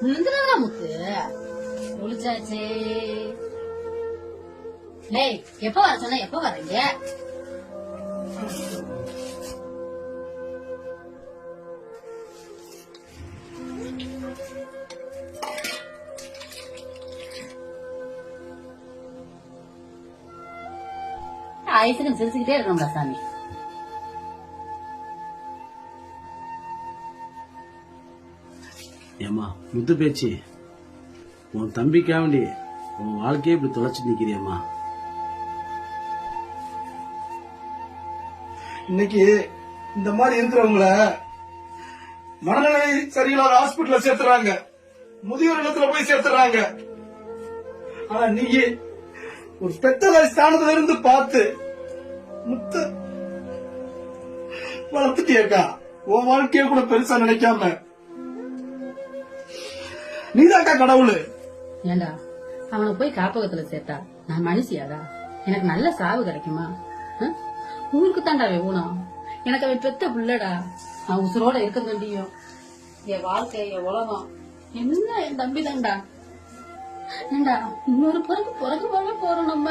விழுந்துடாதா முத்து குளிச்சாச்சு. டேய் எப்ப வர சொன்ன, எப்ப வரீங்க? ஐசுக்கு சிரிச்சுக்கிட்டே இருக்கணும்டா சாமி. ஏமா முத்து பேச்சு, உன் தம்பிக்காண்டி உன் வாழ்க்கையே இப்படி தொலைச்சு நிக்கிறியம்மா. இன்னைக்கு இந்த மாதிரி இருக்கிறவங்கள மனநிலை சரியில்லாத ஹாஸ்பிட்டல்ல சேர்த்துறாங்க, முதியோர் இல்லத்துல போய் சேர்த்துறாங்க. ஆனா நீங்க ஒரு பெத்த ஸ்தானத்துல இருந்து பார்த்து முத்து வளர்த்துட்டியக்கா. உன் வாழ்க்கைய கூட பெருசா நினைக்காம நீதாக்கா கடவுளு. ஏண்டா அவனை போய் காப்பகத்துல சேர்த்தா நான் மனுஷியாடா? எனக்கு நல்ல சாவு கிடைக்குமா? ஊருக்கு தாண்டா வேணும். எனக்கு அவன் பெத்த பிள்ளடா. அவன் உசுரோட இருக்க வேண்டியும் என் வாழ்க்கை, என் உலகம் என்ன என் தம்பி தான்டா. ஏண்டா இன்னொரு பிறகு போறோம் நம்ம.